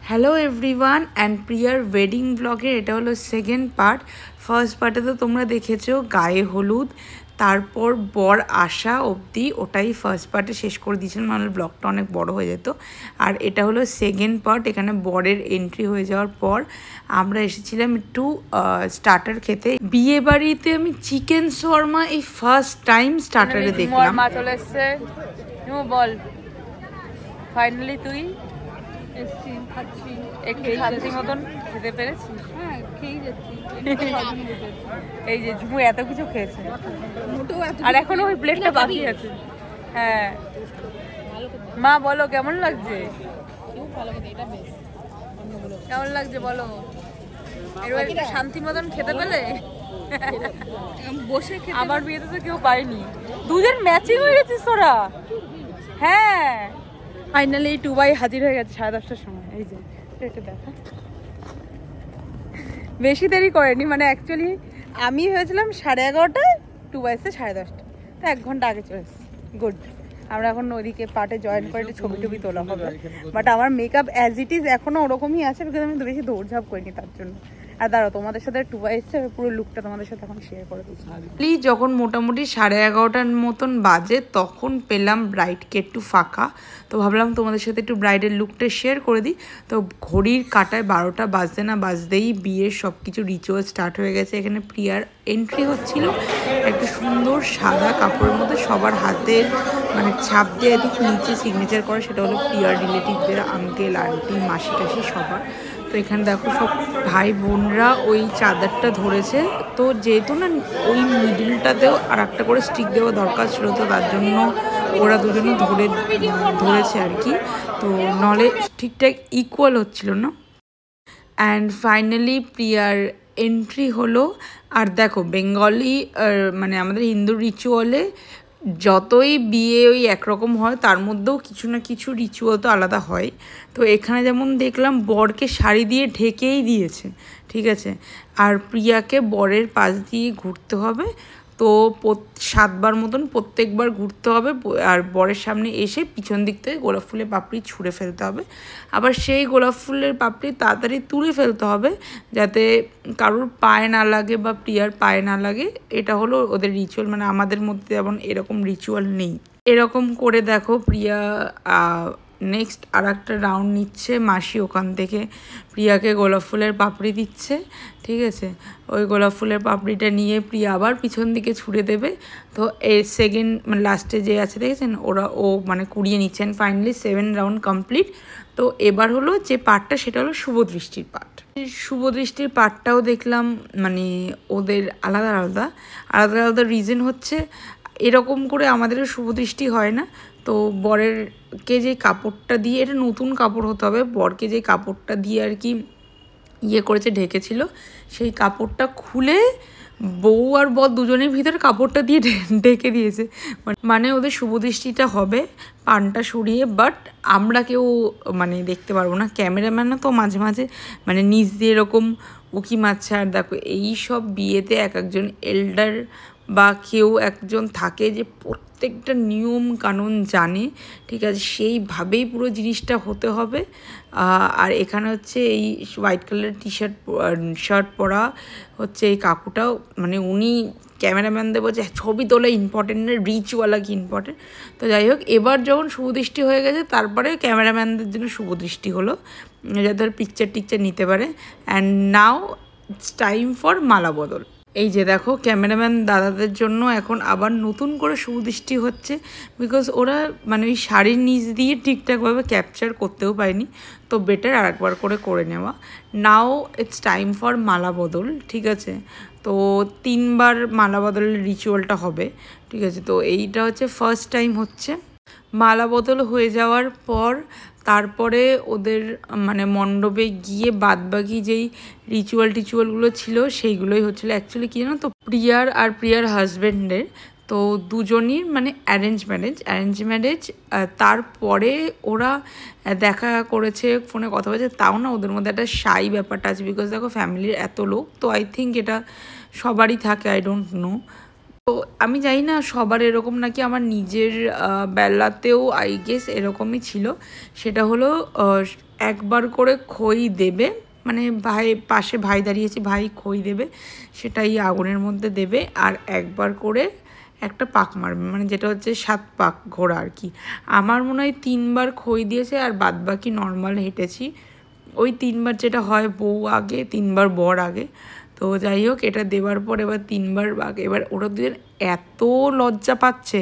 Hello everyone and প্রিয়ার wedding ব্লগের এটা হলো সেকেন্ড পার্ট। ফার্স্ট পার্টে তো তোমরা দেখেছো গায়ে হলুদ, তারপর বর আসা অবধি, ওটাই ফার্স্ট পার্টে শেষ করে দিয়েছিলাম, নাহলে ব্লগটা অনেক বড় হয়ে যেত। আর এটা হলো সেকেন্ড পার্ট। এখানে বরের এন্ট্রি হয়ে যাওয়ার পর আমরা এসেছিলাম একটু স্টার্টার খেতে। বিয়ে বাড়িতে আমি চিকেন শর্মা এই ফার্স্ট টাইম স্টার্টারে দেখলাম। মা চলে এসছে, বল ফাইনালি তুই খাচ্ছি মতন খেতে পেরেছিস? হ্যাঁ, খেয়ে যাচ্ছি। এই যে ঝুমু এত কিছু খেয়েছে আর এখনো ওই প্লেটটা বাকি আছে। হ্যাঁ মা বলো কেমন লাগছে? কেমন লাগছে বলো? এবার শান্তি মতন খেতে পেলে? বসে খেতে আমার বিয়েতে তো কেউ পায়নি, দুজন ম্যাচিং হয়ে গেছিস তোরা। হ্যাঁ ফাইনালি টুবাই হাজির হয়ে গেছে 10:30টার সময়। এই যে এটা দেখা, বেশি দেরি করেনি, মানে অ্যাকচুয়ালি আমি হয়েছিলাম 11:30টায়, টুবাই এসছে 10:30, তো 1 ঘন্টা আগে চলে এসেছি। গুড। আমরা এখন ওইদিকে পার্টে জয়েন করে ছবি টবি তোলা হবে, বাট আমার মেকআপ অ্যাজ ইট ইজ এখনো ওরকমই আছে, বিকজ আমি তো বেশি দৌড়ঝাঁপ করিনি তার জন্য। আর দাঁড়াও, তোমাদের সাথে টুবাই এসছে, পুরো লুকটা তোমাদের সাথে এখন শেয়ার করে দিচ্ছি। যখন মোটামুটি 11:30টার মতন বাজে তখন পেলাম ব্রাইডকে একটু ফাঁকা, তো ভাবলাম তোমাদের সাথে একটু ব্রাইডের লুকটা শেয়ার করে দিই। তো ঘড়ির কাঁটায় 12টা বাজতে না বাজতেই বিয়ের সব কিছু রিচুয়াল স্টার্ট হয়ে গেছে। এখানে প্রিয়ার এন্ট্রি হচ্ছিল একটা সুন্দর সাদা কাপড়ের মধ্যে, সবার হাতের মানে ছাপ দিয়ে এদিক নিচে সিগনেচার করে, সেটা হলো প্রিয়ার রিলেটিভদের, আঙ্কেল আন্টি মাসি টাসি সবার। তো এখানে দেখো সব ভাই বোনরা ওই চাদরটা ধরেছে, তো যেহেতু না ওই মিডিলটাতেও আর একটা করে স্টিক দেওয়া দরকার ছিল, তো তার জন্য ওরা দুজনে ধরেছে আর কি, তো নলে ঠিকঠাক ইকুয়াল হচ্ছিল না। অ্যান্ড ফাইনালি প্রিয়ার এন্ট্রি হলো। আর দেখো বেঙ্গলি মানে আমাদের হিন্দু রিচুয়ালে যতই বিয়ে ওই একরকম হয়, তার মধ্যেও কিছু না কিছু রিচুয়াল তো আলাদা হয়। তো এখানে যেমন দেখলাম বরকে শাড়ি দিয়ে ঢেকেই দিয়েছে, ঠিক আছে, আর প্রিয়াকে বরের পাশ দিয়ে ঘুরতে হবে, তো 7বার মতন প্রত্যেকবার ঘুরতে হবে, আর বরের সামনে এসে পিছন দিক থেকে গোলাপ ফুলের পাপড়ি ছুঁড়ে ফেলতে হবে, আবার সেই গোলাপ ফুলের পাপড়ি তাড়াতাড়ি তুলে ফেলতে হবে যাতে কারোর পায়ে না লাগে বা প্রিয়ার পায়ে না লাগে। এটা হলো ওদের রিচুয়াল, মানে আমাদের মধ্যে যেমন এরকম রিচুয়াল নেই। এরকম করে দেখো প্রিয়া নেক্সট আর একটা রাউন্ড নিচ্ছে, মাসি ওখান থেকে প্রিয়াকে গোলাপ ফুলের পাপড়ি দিচ্ছে, ঠিক আছে, ওই গোলাপ ফুলের পাপড়িটা নিয়ে প্রিয়া আবার পিছন দিকে ছুঁড়ে দেবে। তো এই সেকেন্ড মানে লাস্টে যে আছে দেখেছেন, ও মানে কুড়িয়ে নিচ্ছেন। Finally 7 round complete. তো এবার হলো যে পার্টটা, সেটা হলো শুভদৃষ্টির পার্ট। শুভদৃষ্টির পার্টটাও দেখলাম মানে ওদের আলাদা আলাদা আলাদা আলাদা রিজন হচ্ছে, এরকম করে আমাদেরও শুভদৃষ্টি হয় না। তো বরেরকে যে কাপড়টা দিয়ে, এটা নতুন কাপড় হতে হবে, বরকে যে কাপড়টা দিয়ে আর কি ইয়ে করেছে ঢেকেছিল, সেই কাপড়টা খুলে বউ আর বর দুজনের ভিতরে কাপড়টা দিয়ে ঢেকে দিয়েছে, মানে ওদের শুভদৃষ্টিটা হবে পানটা সরিয়ে, বাট আমরা কেউ মানে দেখতে পারবো না, ক্যামেরাম্যানও তো মাঝে মাঝে মানে নিচ দিয়ে এরকম উকি মারছে। আর দেখো এই সব বিয়েতে একজন এল্ডার বা কেউ একজন থাকে যে প্রত্যেকটা নিয়ম কানুন জানে, ঠিক আছে, সেইভাবেই পুরো জিনিসটা হতে হবে। আর এখানে হচ্ছে এই হোয়াইট কালারের শার্ট পরা হচ্ছে এই কাকুটাও, মানে উনি ক্যামেরাম্যানদের বলছে ছবি তোলা ইম্পর্টেন্ট না, রিচওয়ালা কি ইম্পর্টেন্ট। তো যাই হোক, এবার যখন শুভদৃষ্টি হয়ে গেছে তারপরে ক্যামেরাম্যানদের জন্য শুভদৃষ্টি হলো, যাতে পিকচার টিকচার নিতে পারে। And now it's time for মালা বদল। এই যে দেখো ক্যামেরাম্যান দাদাদের জন্য এখন আবার নতুন করে শুভদৃষ্টি হচ্ছে, বিকজ ওরা মানে ওই শাড়ির নিচ দিয়ে ঠিকঠাকভাবে ক্যাপচার করতেও পায়নি, তো বেটার আরেকবার করে নেওয়া। নাও ইটস টাইম ফর মালা বদল, ঠিক আছে। তো 3বার মালা বদলের রিচুয়ালটা হবে, ঠিক আছে। তো এইটা হচ্ছে ফার্স্ট টাইম হচ্ছে। মালা বদল হয়ে যাওয়ার পর তারপরে ওদের মানে মণ্ডপে গিয়ে বাদবাকি যেই রিচুয়ালগুলো ছিল সেইগুলোই হচ্ছিলো। অ্যাকচুয়ালি কী জানো তো, প্রিয়ার আর প্রিয়ার হাজব্যান্ডের তো দুজনই মানে অ্যারেঞ্জ ম্যারেজ। তারপরে ওরা দেখা করেছে, ফোনে কথা বলেছে, তাও না ওদের মধ্যে একটা শাই ব্যাপারটা আছে, বিকজ দেখো ফ্যামিলির এত লোক, তো আই থিঙ্ক এটা সবারই থাকে, আই ডোন্ট নো। তো আমি জানি না সবার এরকম নাকি, আমার নিজের বেলাতেও আই গেস এরকমই ছিল। সেটা হলো একবার করে খই দেবে, মানে ভাই পাশে ভাই দাঁড়িয়েছে, ভাই খই দেবে, সেটাই আগুনের মধ্যে দেবে। আর একবার করে একটা পাক মারবে, মানে যেটা হচ্ছে 7 পাক ঘোরা আর কি। আমার মনে হয় 3বার খই দিয়েছে আর বাদ বাকি নর্মাল হেঁটেছি। ওই 3বার যেটা হয় বউ আগে 3বার বর আগে। তো যাই হোক, এটা দেওয়ার পর এবার 3বার আগে, এবার ওরা দুজন এত লজ্জা পাচ্ছে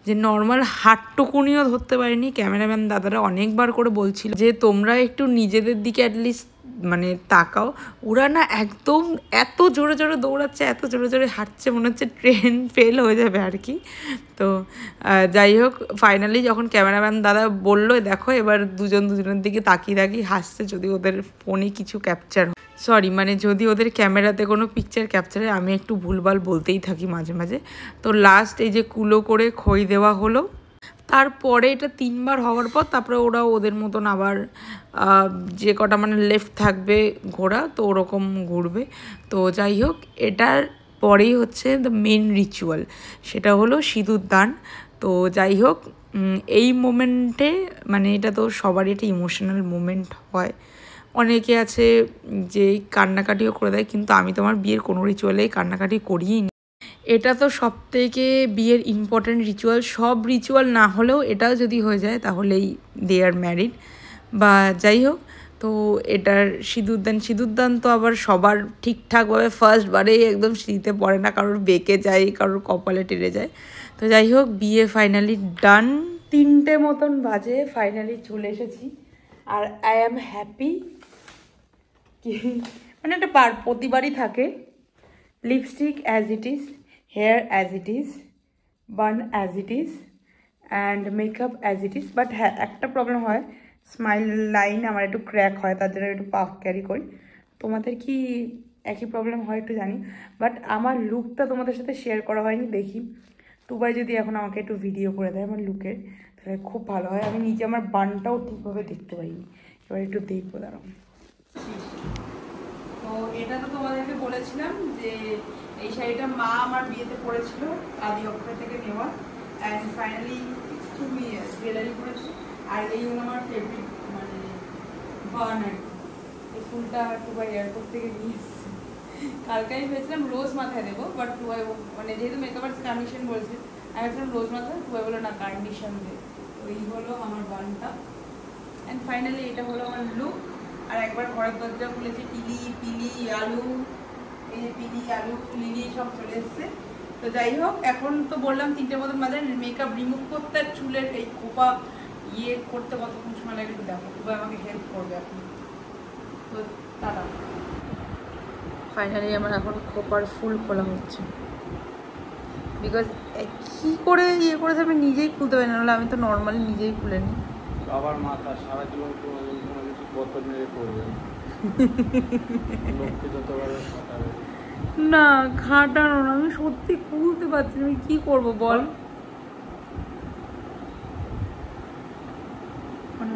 যে নর্মাল হাতটুকুনিও ধরতে পারিনি। ক্যামেরাম্যান দাদারা অনেকবার করে বলছিল যে তোমরা একটু নিজেদের দিকে অ্যাটলিস্ট মানে তাকাও। ওরা না একদম এত জোরে জোরে দৌড়াচ্ছে, এত জোরে জোরে হাঁটছে, মনে হচ্ছে ট্রেন ফেল হয়ে যাবে আর কি। তো যাই হোক, ফাইনালি যখন ক্যামেরাম্যান দাদা বললো দেখো, এবার দুজনের দিকে তাকিয়ে তাকিয়ে হাসছে, যদি ওদের ফোনে কিছু ক্যাপচার, সরি মানে যদি ওদের ক্যামেরাতে কোনো পিকচার ক্যাপচার হয়। আমি একটু ভুলভাল বলতেই থাকি মাঝে মাঝে। তো লাস্ট এই যে কুলো করে খই দেওয়া হলো, তারপরে এটা 3বার হওয়ার পর তারপরে ওরা ওদের মতন আবার যে কটা মানে লেফট থাকবে ঘোড়া, তো ওরকম ঘুরবে। তো যাই হোক, এটার পরেই হচ্ছে দ্য মেন রিচুয়াল, সেটা হলো সিঁদুর দান। তো যাই হোক, এই মোমেন্টে মানে এটা তো সবারই একটা ইমোশনাল মোমেন্ট হয়। অনেকে আছে যে কান্নাকাটিও করে দেয়, কিন্তু আমি তো আমার বিয়ের কোনো রিচুয়ালেই কান্নাকাটি করিই নি। এটা তো সবথেকে বিয়ের ইম্পর্ট্যান্ট রিচুয়াল। সব রিচুয়াল না হলেও এটাও যদি হয়ে যায় তাহলেই দে আর ম্যারিড। বা যাই হোক, তো এটার সিঁদুরদান তো আবার সবার ঠিকঠাকভাবে ফার্স্টবারেই একদম সিঁথিতে পড়ে না, কারোর বেঁকে যায়, কারোর কপালে টেনে যায়। তো যাই হোক, বিয়ে ফাইনালি ডান। 3টে মতন বাজে, ফাইনালি চলে এসেছি। আর আই অ্যাম হ্যাপি। মানে একটা প্রতিবারই থাকে, lipstick as it is, hair as it is, burn as it is, and makeup as it is. But হ্যাঁ, একটা প্রবলেম হয়, স্মাইল লাইন আমার একটু ক্র্যাক হয়, তার জন্য একটু পাফ ক্যারি করি। তোমাদের কি একই প্রবলেম হয় একটু জানি, বাট আমার লুকটা তোমাদের সাথে শেয়ার করা হয়নি। দেখি টুবাই যদি এখন আমাকে একটু ভিডিও করে দেয় আমার লুকের, তাহলে খুব ভালো হয়। আমি নিজে আমার বানটাও ঠিকভাবে দেখতে পাইনি, এবার একটু দেখবো দাঁড়াও। তো এটা তো তোমাদেরকে বলেছিলাম যে এই শাড়িটা মা আমার বিয়েতে পরেছিল, আদি অক্ষয় থেকে নেওয়া। অ্যান্ড ফাইনালি খুবই জুয়েলারি পরেছি। আর এই হলো আমার ফেভারিট মানে বান আর কি। এই ফুলটা টুবাই এয়ারপোর্ট থেকে নিয়ে এসেছি। কালকে আমি ভেবেছিলাম রোজ মাথায় দেবো, বাট টুবাই মানে যেহেতু মেকআপ আর্টিস্ট কন্ডিশন বলছে, আমি ভেবেছিলাম রোজ মাথায়, টুবাই বলো না কন্ডিশন দে। তো এই হলো আমার বানটা। অ্যান্ড ফাইনালি এটা হলো আমার লুক। আর একবার ঘরের দরজা খুলেছে, পিলি আলু, এই যে পিলি আলু লিলি সব চলে এসছে। তো যাই হোক, এখন তো বললাম 3টে মতন বাজে, মেকআপ রিমুভ করতে আর চুলের এই খোপা করতে কতক্ষণ সময় লাগে একটু দেখো। তবে আমাকে হেল্প করবে এখন। তো দাদা ফাইনালি আমার এখন খোপার ফুল খোলা হচ্ছে, বিকজ কী করে করেছে আমি নিজেই খুলতে পারি না, নাহলে আমি তো নর্মালি নিজেই খুলে নিই। আবার মাথা সারা জীবন কোনো কিছু বদল মেরে করবে না, ঘাটানো না, আমি সত্যি খুলতে পারছি না, আমি কি করবো বল।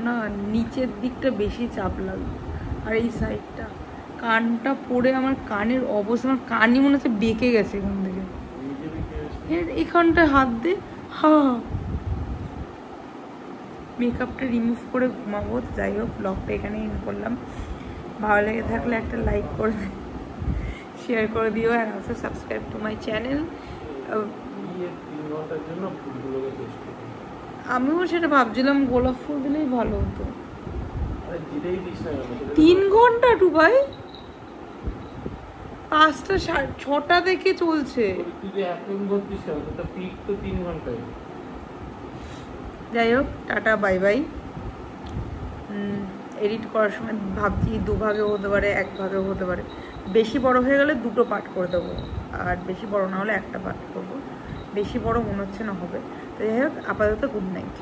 না, নিচের দিকটা বেশি চাপ লাগবে, আর এই সাইডটা কানটা পড়ে আমার কানের অবস্থা, আমার কানই মনে হচ্ছে বেঁকে গেছে এখান থেকে। এখানটায় হাত দে, হা মেকআপটা রিমুভ করে ঘুমাবো। যাই হোক, ব্লগটা এখানে এন্ড করলাম। ভালো লেগে থাকলে একটা লাইক করে শেয়ার করে দিও, and also subscribe to my channel. আমিও সেটা ভাবছিলাম, গোলাপ ফুল দিলেই ভালো হতো। 3 ঘন্টা টুবাই, 5টা 6টা থেকে চলছে। যাই হোক, টাটা বাই বাই। এডিট করার সময় ভাবছি 2 ভাগেও হতে পারে, 1 ভাগেও হতে পারে। বেশি বড় হয়ে গেলে 2টো পার্ট করে দেবো, আর বেশি বড় না হলে 1টা পার্ট করবো। বেশি বড় মনে হচ্ছে না হবে। তো যাই হোক, আপাতত গুড নাইট।